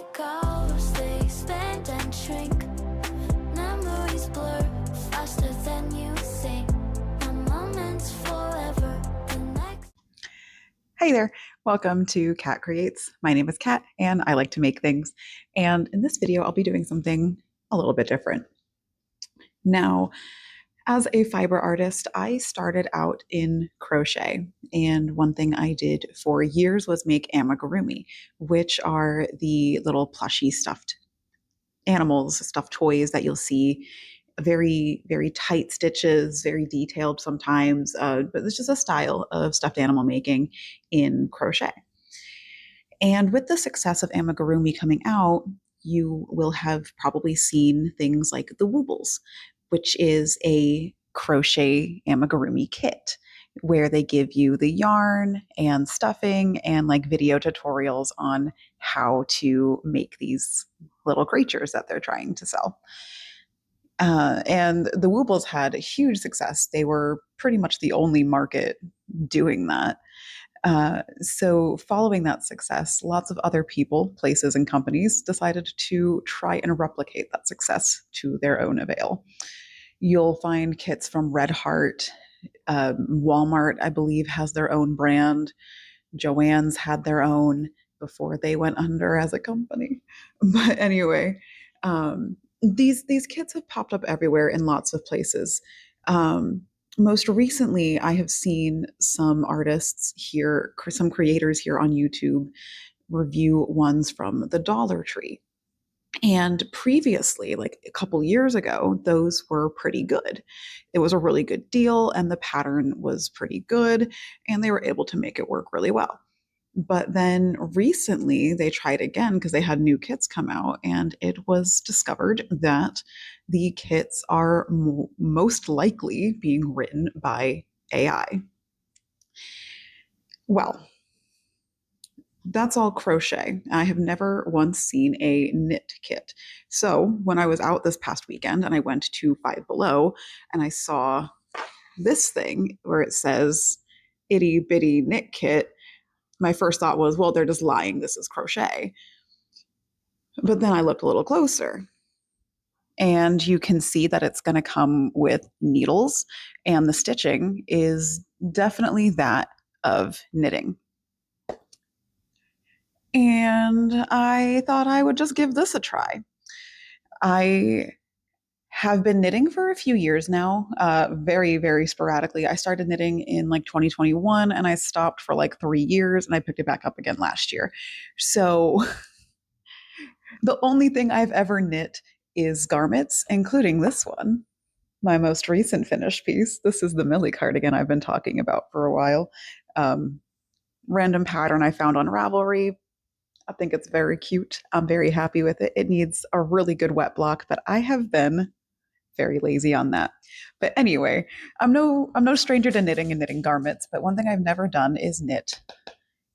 like ours, they expand and shrink. Memories blur faster than you think. One moment's forever, the next. Hey there, welcome to Cat Creates. My name is Kat and I like to make things. And in this video, I'll be doing something a little bit different. Now, as a fiber artist, I started out in crochet. And one thing I did for years was make amigurumi, which are the little plushy stuffed animals, stuffed toys that you'll see. Very, very tight stitches, very detailed sometimes, but it's just a style of stuffed animal making in crochet. And with the success of amigurumi coming out, you will have probably seen things like the Woobles, which is a crochet amigurumi kit where they give you the yarn and stuffing and like video tutorials on how to make these little creatures that they're trying to sell. And the Woobles had a huge success. They were pretty much the only market doing that. So, following that success, lots of other people, places, and companies decided to try and replicate that success to their own avail. You'll find kits from Red Heart. Walmart, I believe, has their own brand. Joann's had their own before they went under as a company. But anyway, these kits have popped up everywhere in lots of places. Most recently, I have seen some artists here, some creators here on YouTube review ones from the Dollar Tree. And previously, like a couple years ago, those were pretty good. It was a really good deal, and the pattern was pretty good, and they were able to make it work really well. But then recently they tried again because they had new kits come out, and it was discovered that the kits are most likely being written by AI. Well, that's all crochet. I have never once seen a knit kit. So when I was out this past weekend and I went to Five Below and I saw this thing where it says itty bitty knit kit, my first thought was, well, they're just lying. This is crochet. But then I looked a little closer and you can see that it's going to come with needles, and the stitching is definitely that of knitting. And I thought I would just give this a try. I have been knitting for a few years now, very, very sporadically. I started knitting in like 2021 and I stopped for like 3 years and I picked it back up again last year. So the only thing I've ever knit is garments, including this one, my most recent finished piece. This is the Millie cardigan I've been talking about for a while. Um, Random pattern I found on Ravelry. I think it's very cute. I'm very happy with it. It needs a really good wet block, but I have been very lazy on that. But anyway, I'm no stranger to knitting and knitting garments, but one thing I've never done is knit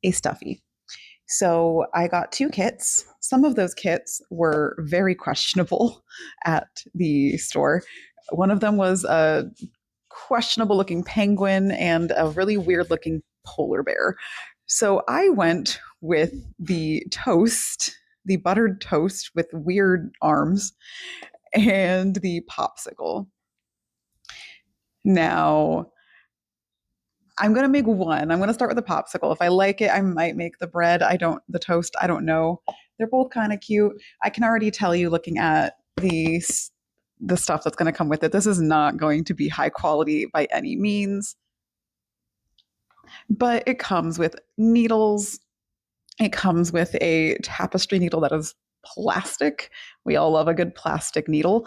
a stuffy. So I got two kits. Some of those kits were very questionable at the store. One of them was a questionable looking penguin and a really weird looking polar bear. So I went with the toast, the buttered toast with weird arms, and the popsicle. Now, I'm going to make one. I'm going to start with the popsicle. If I like it, I might make the bread. The toast, I don't know. They're both kind of cute. I can already tell you looking at the stuff that's going to come with it. This is not going to be high quality by any means, but it comes with needles. It comes with a tapestry needle that is plastic. We all love a good plastic needle.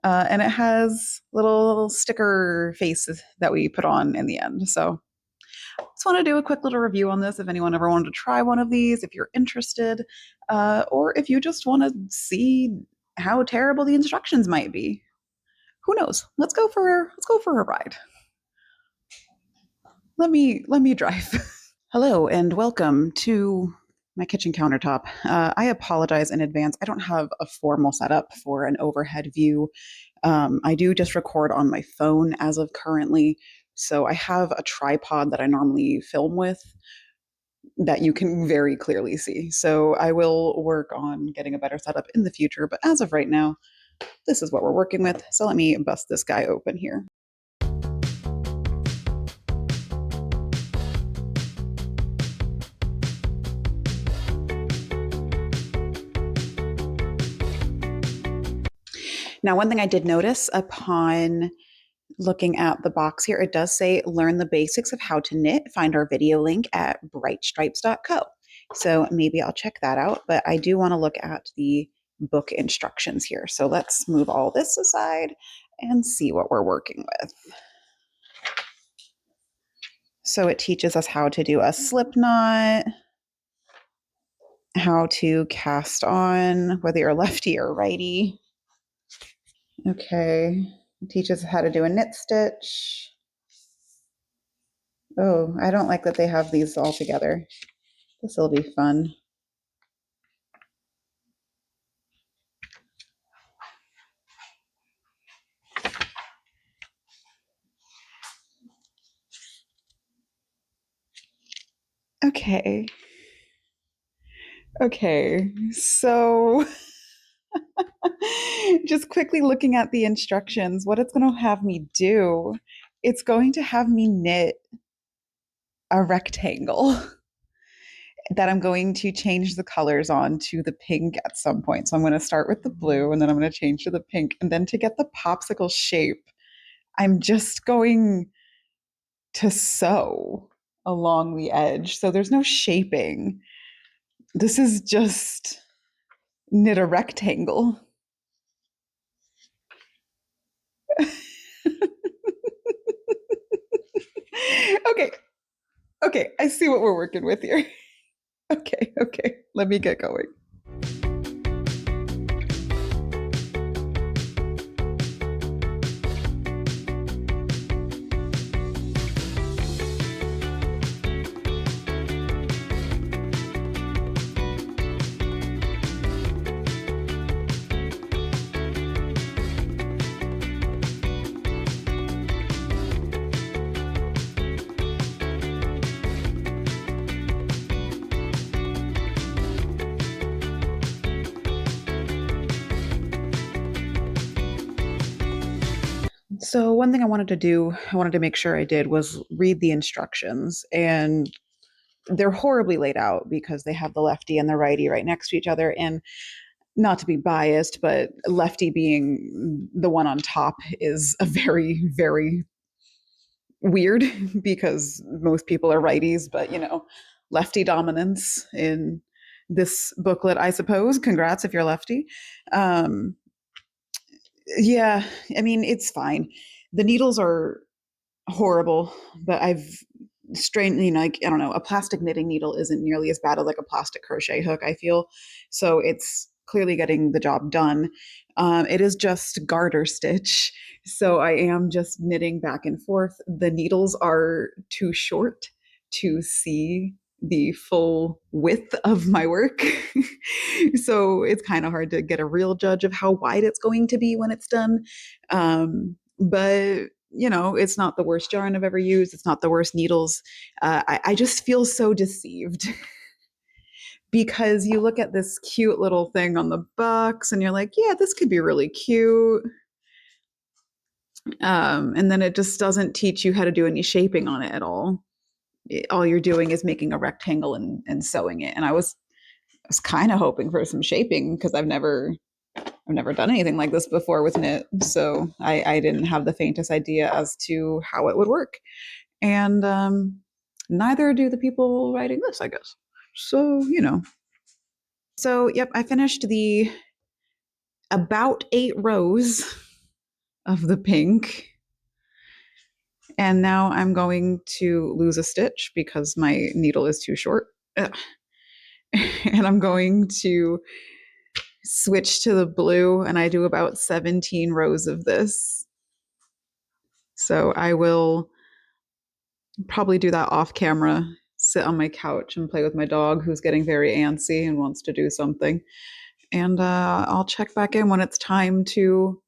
And it has little sticker faces that we put on in the end. So just want to do a quick little review on this if anyone ever wanted to try one of these, if you're interested, or if you just want to see how terrible the instructions might be. Who knows? Let's go for a ride. Let me drive. Hello and welcome to my kitchen countertop. I apologize in advance. I don't have a formal setup for an overhead view. I do just record on my phone as of currently. So I have a tripod that I normally film with, that you can very clearly see. So I will work on getting a better setup in the future, but as of right now, this is what we're working with. So let me bust this guy open here. Now, one thing I did notice upon looking at the box here, it does say learn the basics of how to knit. Find our video link at brightstripes.co. So maybe I'll check that out, but I do want to look at the book instructions here. So let's move all this aside and see what we're working with. So it teaches us how to do a slip knot, how to cast on, whether you're lefty or righty. Okay, it teaches us how to do a knit stitch. Oh, I don't like that they have these all together. This will be fun. Okay. Okay, so just quickly looking at the instructions, what it's going to have me do, it's going to have me knit a rectangle that I'm going to change the colors on to the pink at some point. So I'm going to start with the blue and then I'm going to change to the pink. And then to get the popsicle shape, I'm just going to sew along the edge. So there's no shaping. This is just knit a rectangle. Okay. Okay. I see what we're working with here. Okay. Okay. Let me get going. So, one thing I wanted to make sure I did was read the instructions. And they're horribly laid out because they have the lefty and the righty right next to each other. And not to be biased, but lefty being the one on top is a very, very weird because most people are righties, but lefty dominance in this booklet, I suppose. Congrats if you're lefty. Um, yeah, I mean, it's fine. The needles are horrible, but I've strained, like, I don't know, a plastic knitting needle isn't nearly as bad as like a plastic crochet hook, I feel. So it's clearly getting the job done. It is just garter stitch. So I am just knitting back and forth. The needles are too short to see the full width of my work. So it's kind of hard to get a real judge of how wide it's going to be when it's done. But it's not the worst yarn I've ever used. It's not the worst needles. I just feel so deceived because you look at this cute little thing on the box and you're like, yeah, this could be really cute. And then it just doesn't teach you how to do any shaping on it at all. All you're doing is making a rectangle and sewing it. And I was kind of hoping for some shaping because I've never done anything like this before with knit. So I didn't have the faintest idea as to how it would work. And neither do the people writing this, I guess. So, So, yep, I finished the about 8 rows of the pink. And now I'm going to lose a stitch because my needle is too short. Ugh. And I'm going to switch to the blue, and I do about 17 rows of this. So I will probably do that off camera, sit on my couch and play with my dog who's getting very antsy and wants to do something. And I'll check back in when it's time to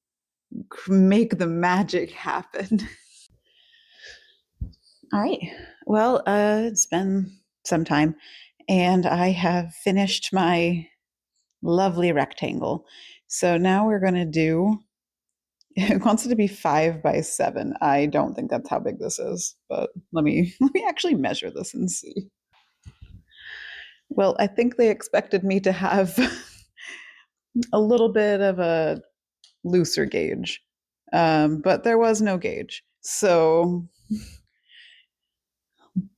make the magic happen. All right. Well, it's been some time. And I have finished my lovely rectangle. So now we're going to do, it wants it to be 5 by 7. I don't think that's how big this is, but let me actually measure this and see. Well, I think they expected me to have a little bit of a looser gauge, but there was no gauge. So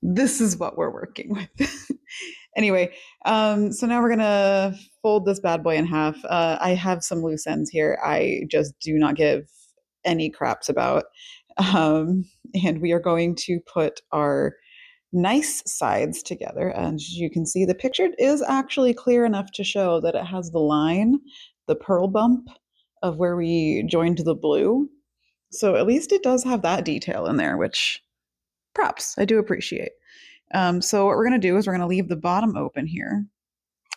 this is what we're working with. Anyway, so now we're gonna fold this bad boy in half. I have some loose ends here. I just do not give any craps about. And we are going to put our nice sides together. And as you can see, the picture is actually clear enough to show that it has the line, the pearl bump of where we joined the blue. So at least it does have that detail in there, which props, I do appreciate. So what we're going to do is we're going to leave the bottom open here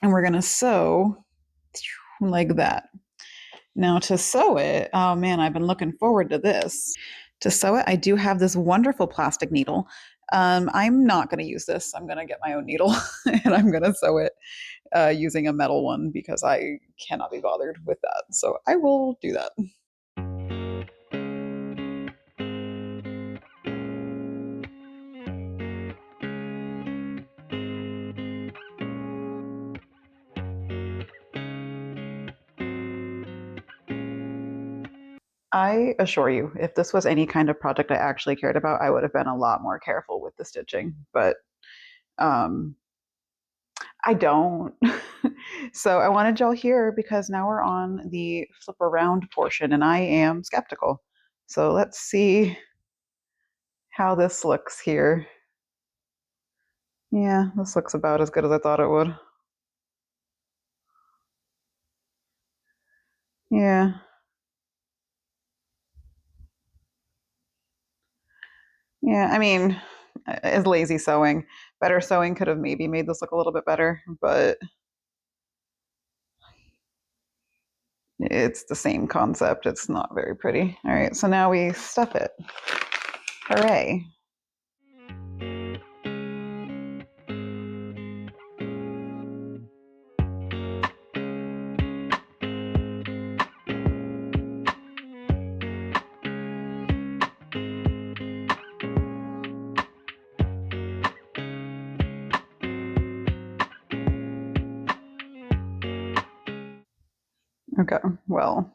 and we're going to sew like that. Now to sew it, oh man, I've been looking forward to this. To sew it, I do have this wonderful plastic needle. I'm not going to use this. I'm going to get my own needle and I'm going to sew it using a metal one because I cannot be bothered with that. So I will do that. I assure you, if this was any kind of project I actually cared about, I would have been a lot more careful with the stitching. But um, I don't. So I wanted y'all here because now we're on the flip around portion and I am skeptical. So let's see how this looks here. Yeah, this looks about as good as I thought it would. Yeah. Yeah, I mean, as lazy sewing. Better sewing could have maybe made this look a little bit better, but it's the same concept. It's not very pretty. All right, so now we stuff it. Hooray. Okay, well,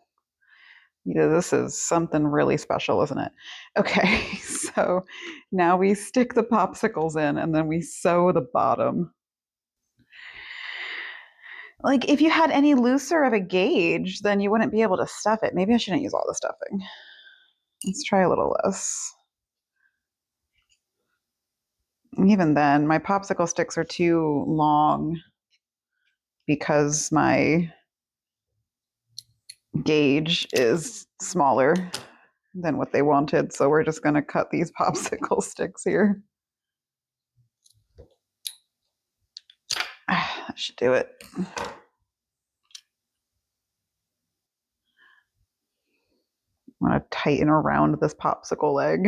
yeah, this is something really special, isn't it? Okay, so now we stick the popsicles in and then we sew the bottom. Like, if you had any looser of a gauge, then you wouldn't be able to stuff it. Maybe I shouldn't use all the stuffing. Let's try a little less. Even then, my popsicle sticks are too long because my gauge is smaller than what they wanted. So we're just going to cut these popsicle sticks here. That should do it. I'm going to tighten around this popsicle leg.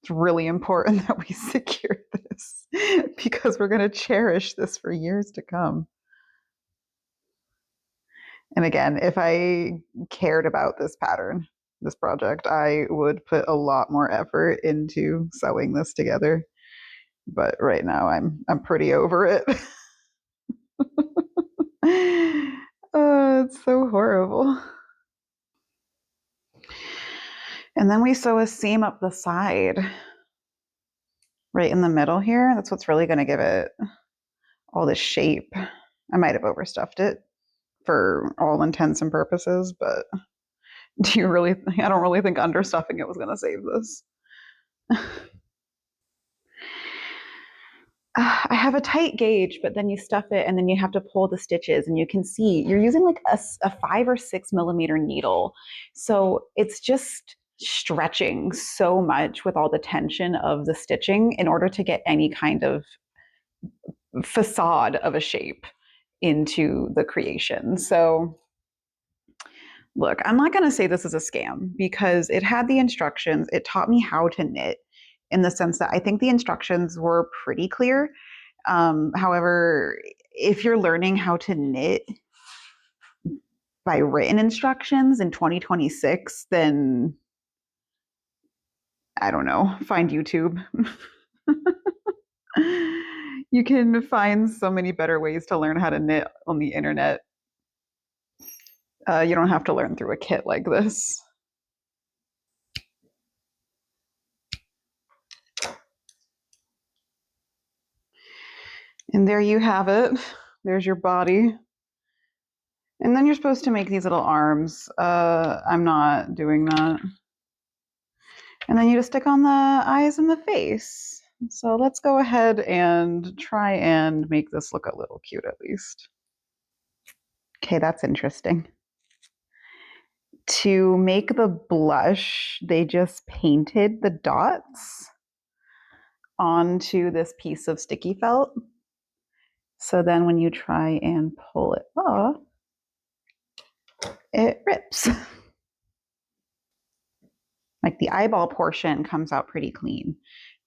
It's really important that we secure this because we're going to cherish this for years to come. And again, if I cared about this pattern, this project, I would put a lot more effort into sewing this together. But right now I'm pretty over it. Oh, it's so horrible. And then we sew a seam up the side, right in the middle here. That's what's really going to give it all the shape. I might have overstuffed it for all intents and purposes, but I don't really think understuffing it was going to save this. I have a tight gauge, but then you stuff it and then you have to pull the stitches and you can see you're using like a 5 or 6 millimeter needle. So it's just stretching so much with all the tension of the stitching in order to get any kind of facade of a shape into the creation. So look, I'm not going to say this is a scam because it had the instructions. It taught me how to knit in the sense that I think the instructions were pretty clear. However, if you're learning how to knit by written instructions in 2026, then I don't know, find YouTube. You can find so many better ways to learn how to knit on the internet. You don't have to learn through a kit like this. And there you have it. There's your body. And then you're supposed to make these little arms. I'm not doing that. And then you just stick on the eyes and the face. So let's go ahead and try and make this look a little cute at least. Okay, that's interesting. To make the blush, they just painted the dots onto this piece of sticky felt. So then when you try and pull it off, it rips. Like the eyeball portion comes out pretty clean,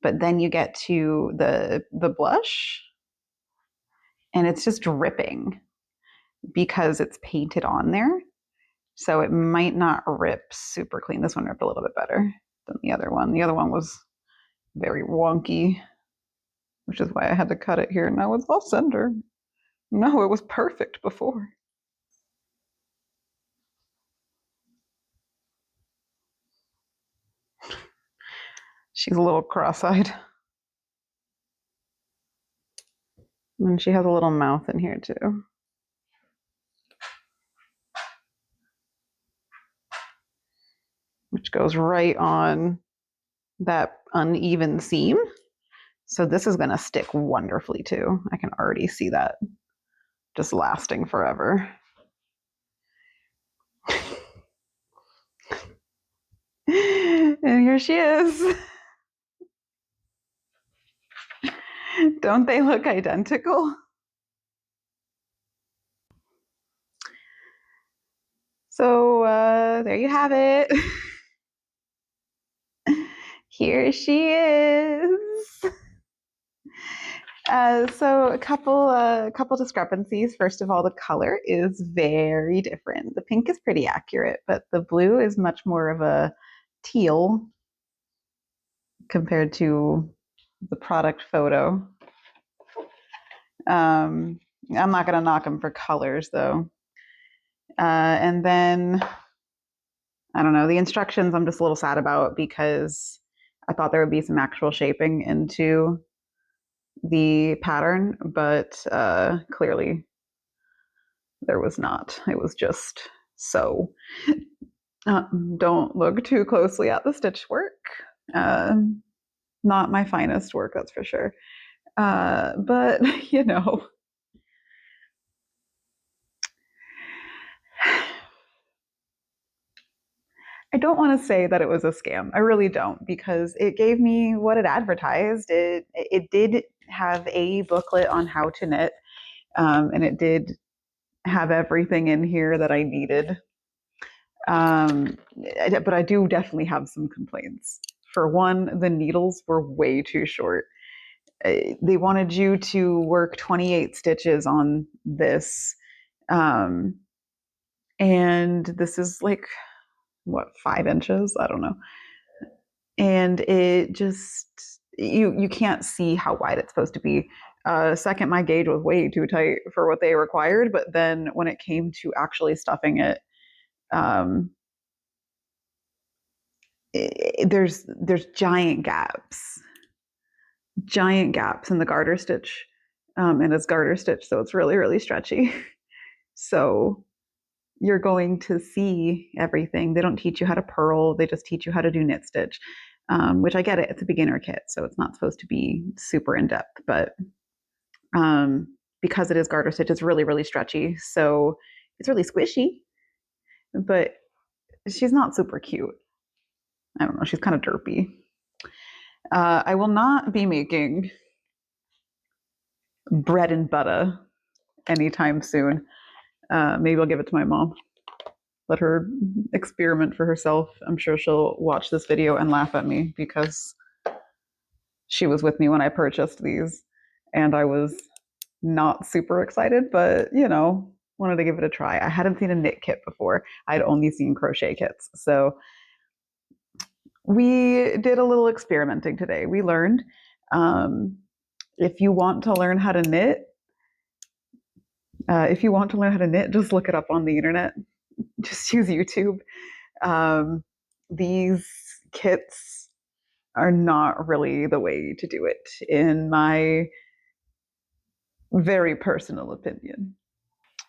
but then you get to the blush and it's just dripping because it's painted on there. So it might not rip super clean. This one ripped a little bit better than the other one. The other one was very wonky, which is why I had to cut it here. Now it's off center. No, it was perfect before. She's a little cross-eyed. And she has a little mouth in here too. Which goes right on that uneven seam. So this is gonna stick wonderfully too. I can already see that just lasting forever. And here she is. Don't they look identical? So there you have it. Here she is. So a couple discrepancies. First of all, the color is very different. The pink is pretty accurate, but the blue is much more of a teal compared to the product photo. I'm not going to knock them for colors though. And then, I don't know, the instructions I'm just a little sad about because I thought there would be some actual shaping into the pattern, but clearly there was not. It was just so. Don't look too closely at the stitch work. Not my finest work, that's for sure. But, you know. I don't want to say that it was a scam. I really don't, because it gave me what it advertised. It did have a booklet on how to knit, and it did have everything in here that I needed. But I do definitely have some complaints. For one, the needles were way too short. They wanted you to work 28 stitches on this, and this is like, what, 5 inches? I don't know. And it just, you can't see how wide it's supposed to be. Second, my gauge was way too tight for what they required, but then when it came to actually stuffing it, there's giant gaps in the garter stitch, and it's garter stitch, so it's really, really stretchy. So you're going to see everything. They don't teach you how to purl, they just teach you how to do knit stitch, which I get it, it's a beginner kit, so it's not supposed to be super in-depth, but because it is garter stitch, it's really, really stretchy, so it's really squishy, but she's not super cute. I don't know, she's kind of derpy. I will not be making bread and butter anytime soon. Maybe I'll give it to my mom. Let her experiment for herself. I'm sure she'll watch this video and laugh at me because she was with me when I purchased these. and I was not super excited, but you know, wanted to give it a try. I hadn't seen a knit kit before. I'd only seen crochet kits. So we did a little experimenting today. We learned um, if you want to learn how to knit, just look it up on the internet. Just use YouTube. Um, these kits are not really the way to do it, in my very personal opinion.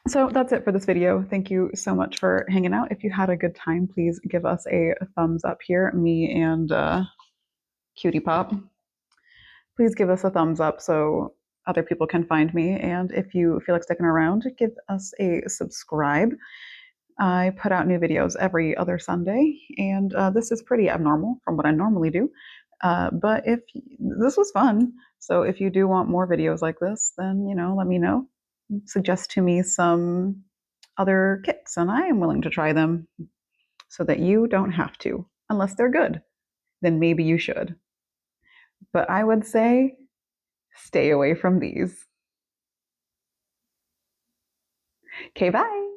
So that's it for this video. Thank you so much for hanging out. If you had a good time, please give us a thumbs up here, me and Cutie Pop. Please give us a thumbs up so other people can find me. And if you feel like sticking around, give us a subscribe. I put out new videos every other Sunday, and this is pretty abnormal from what I normally do. But if this was fun, so if you do want more videos like this, then let me know. Suggest to me some other kits, and I am willing to try them so that you don't have to, unless they're good. Then maybe you should. But I would say stay away from these. Okay, bye.